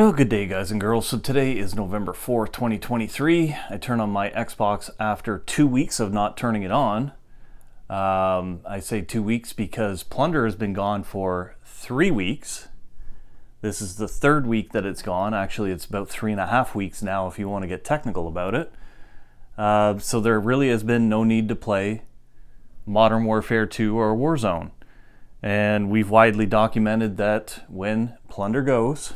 Well, good day, guys and girls. So today is November 4th, 2023. I turn on my Xbox after 2 weeks of not turning it on. I say 2 weeks because Plunder has been gone for 3 weeks. This is the third week that it's gone. Actually, it's about 3.5 weeks now if you want to get technical about it. So there really has been no need to play Modern Warfare 2 or Warzone. And we've widely documented that when Plunder goes,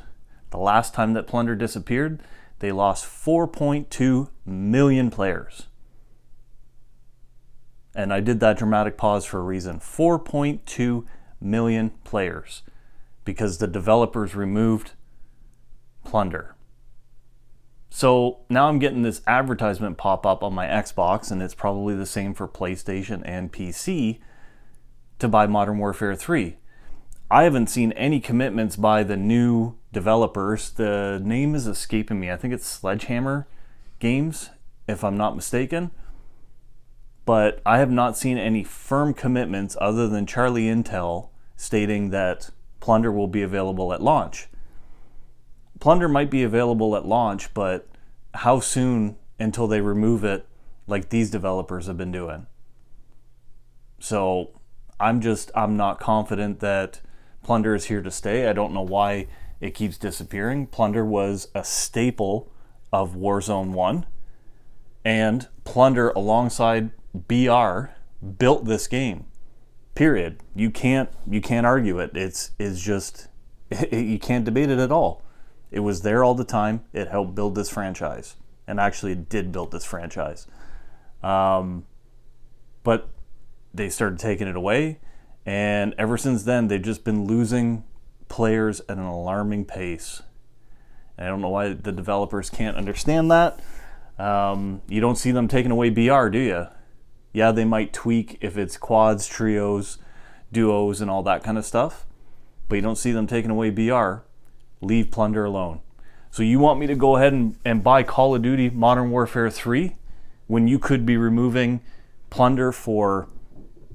the last time that Plunder disappeared, they lost 4.2 million players. And I did that dramatic pause for a reason. 4.2 million players. Because the developers removed Plunder. So now I'm getting this advertisement pop up on my Xbox, and it's probably the same for PlayStation and PC, to buy Modern Warfare 3. I haven't seen any commitments by the new developers. The name is escaping me. I think it's Sledgehammer Games, if I'm not mistaken. But I have not seen any firm commitments other than Charlie Intel stating that Plunder will be available at launch. Plunder might be available at launch, but how soon until they remove it like these developers have been doing? So I'm not confident that Plunder is here to stay. I don't know why it keeps disappearing. Plunder was a staple of Warzone 1, and Plunder alongside BR built this game. Period. You can't argue it. It's just you can't debate it at all. It was there all the time. It helped build this franchise, and actually it did build this franchise. But they started taking it away. And ever since then, they've just been losing players at an alarming pace. And I don't know why the developers can't understand that. You don't see them taking away BR, do you? Yeah, they might tweak if it's quads, trios, duos, and all that kind of stuff. But you don't see them taking away BR. Leave Plunder alone. So you want me to go ahead and buy Call of Duty Modern Warfare 3 when you could be removing Plunder for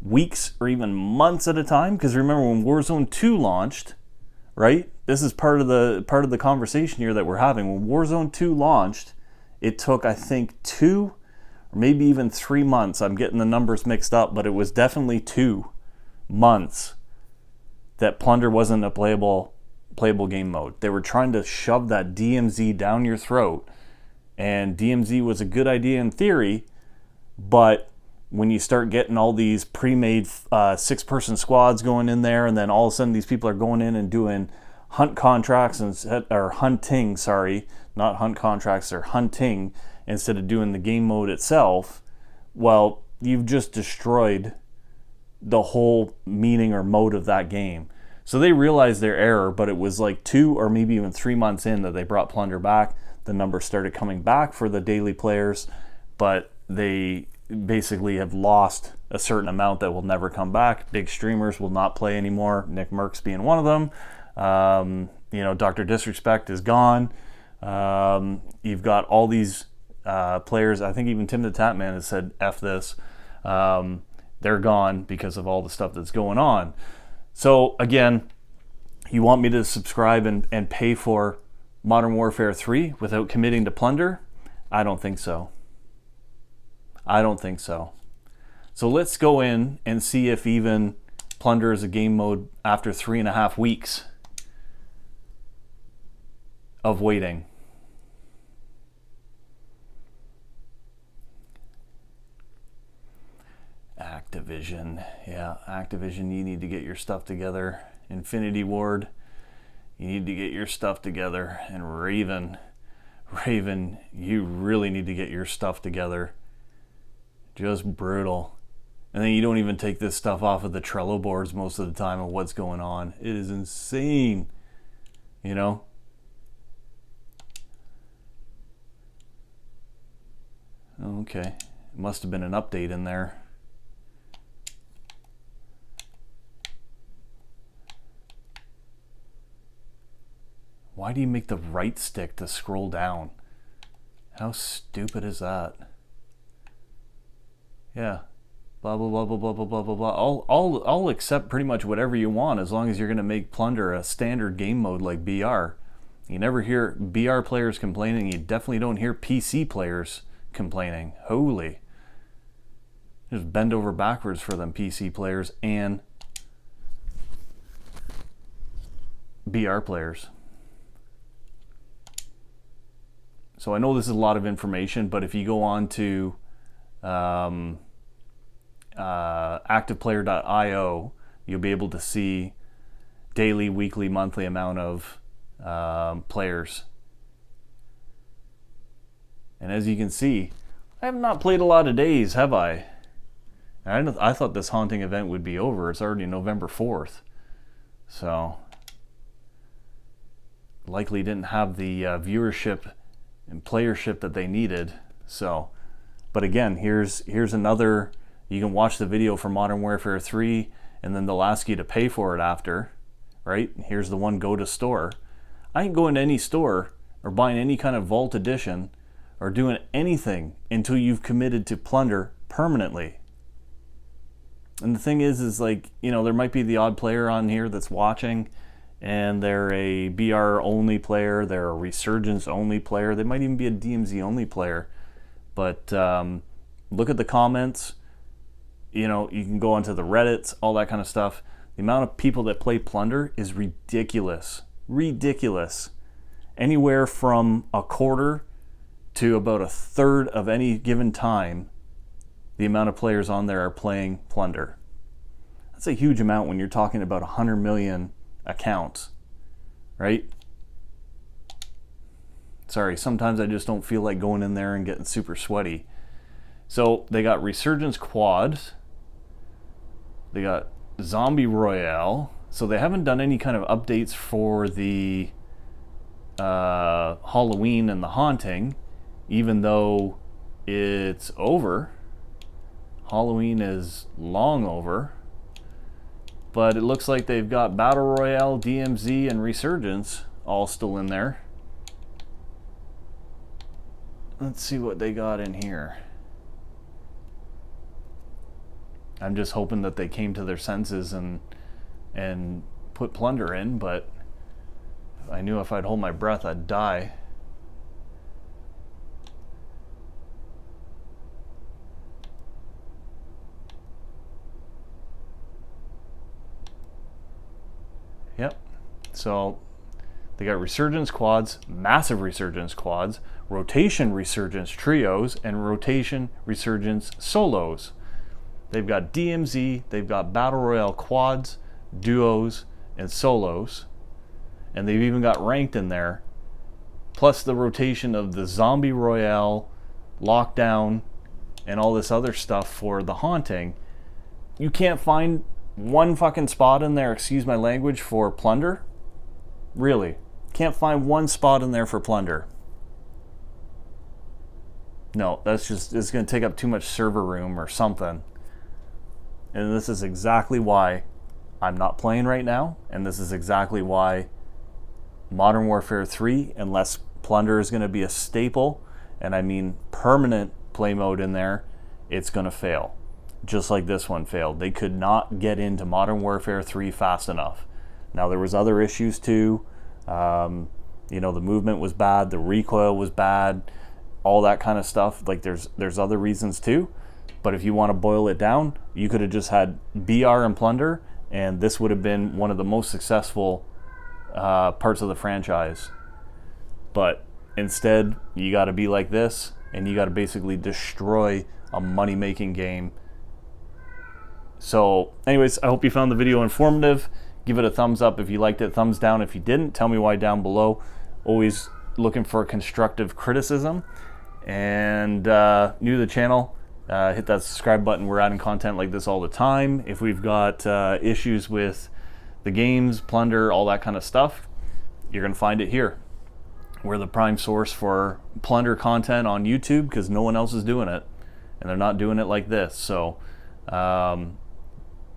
weeks or even months at a time? Because remember when Warzone 2 launched, right? This is part of the conversation here that we're having. When Warzone 2 launched, it took, I think, 2 or maybe even 3 months. I'm getting the numbers mixed up, but it was definitely 2 months that Plunder wasn't a playable game mode. They were trying to shove that DMZ down your throat, and DMZ was a good idea in theory, but when you start getting all these pre-made 6-person squads going in there, and then all of a sudden these people are going in and doing hunt contracts or hunting, sorry, not hunt contracts, or hunting instead of doing the game mode itself, well, you've just destroyed the whole meaning or mode of that game. So they realized their error, but it was like 2 or maybe even 3 months in that they brought Plunder back. The numbers started coming back for the daily players, but they basically have lost a certain amount that will never come back. Big streamers will not play anymore, Nick Merckx being one of them. Dr. Disrespect is gone. You've got all these players. I think even Tim the Tatman has said F this. They're gone because of all the stuff that's going on. So again, you want me to subscribe and pay for Modern Warfare 3 without committing to Plunder? I don't think so. I don't think so. So let's go in and see if even Plunder is a game mode after 3.5 weeks of waiting. Activision. Yeah, Activision, you need to get your stuff together. Infinity Ward, you need to get your stuff together. And Raven, you really need to get your stuff together. Just brutal. And then you don't even take this stuff off of the Trello boards most of the time of what's going on. It is insane. You know? Okay. It must have been an update in there. Why do you make the right stick to scroll down? How stupid is that? Yeah. Blah, blah, blah, blah, blah, blah, blah, blah, blah. I'll accept pretty much whatever you want as long as you're going to make Plunder a standard game mode like BR. You never hear BR players complaining. You definitely don't hear PC players complaining. Holy. Just bend over backwards for them PC players and BR players. So I know this is a lot of information, but if you go on to activeplayer.io, you'll be able to see daily, weekly, monthly amount of players. And as you can see, I have not played a lot of days, have I? I thought this haunting event would be over. It's already November 4th. So likely didn't have the viewership and playership that they needed. So, but again, here's another. You can watch the video for Modern Warfare 3, and then they'll ask you to pay for it after, right? Here's the one, go to store. I ain't going to any store or buying any kind of Vault Edition or doing anything until you've committed to Plunder permanently. And the thing is like, you know, there might be the odd player on here that's watching, and they're a BR only player, they're a Resurgence only player, they might even be a DMZ only player. But look at the comments, you know, you can go onto the Reddits, all that kind of stuff. The amount of people that play Plunder is ridiculous. Ridiculous. Anywhere from a quarter to about a third of any given time, the amount of players on there are playing Plunder. That's a huge amount when you're talking about 100 million accounts, right? Sorry, sometimes I just don't feel like going in there and getting super sweaty. So they got Resurgence quads, they got Zombie Royale. So they haven't done any kind of updates for the Halloween and the Haunting, even though it's over. Halloween is long over. But it looks like they've got Battle Royale, DMZ, and Resurgence all still in there. Let's see what they got in here. I'm just hoping that they came to their senses and put Plunder in, but I knew if I'd hold my breath, I'd die. Yep. So they got Resurgence quads, massive Resurgence quads, rotation Resurgence trios, and rotation Resurgence solos. They've got DMZ, they've got Battle Royale quads, duos, and solos. And they've even got ranked in there. Plus the rotation of the Zombie Royale, Lockdown, and all this other stuff for the Haunting. You can't find one fucking spot in there, excuse my language, for Plunder? Really? Can't find one spot in there for Plunder. No, that's just, it's going to take up too much server room or something. And this is exactly why I'm not playing right now, and this is exactly why Modern Warfare 3, unless Plunder is going to be a staple, and I mean permanent play mode in there, it's going to fail. Just like this one failed. They could not get into Modern Warfare 3 fast enough. Now there was other issues too. You know, the movement was bad, the recoil was bad, all that kind of stuff. Like there's other reasons too. But if you want to boil it down, you could have just had BR and Plunder, and this would have been one of the most successful parts of the franchise. But instead, you got to be like this, and you got to basically destroy a money-making game. So anyways, I hope you found the video informative. Give it a thumbs up if you liked it, thumbs down if you didn't. Tell me why down below. Always looking for constructive criticism. And new to the channel, hit that subscribe button. We're adding content like this all the time. If we've got issues with the games, Plunder, all that kind of stuff, you're going to find it here. We're the prime source for Plunder content on YouTube because no one else is doing it. And they're not doing it like this. So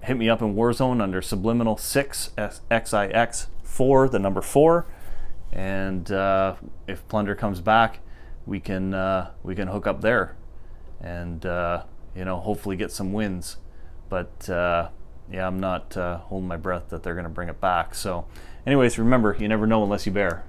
hit me up in Warzone under Subliminal 6 XIX4, the number 4, and if Plunder comes back, we can hook up there, and you know, hopefully get some wins. But yeah, I'm not holding my breath that they're going to bring it back. So, anyways, remember, you never know unless you bear.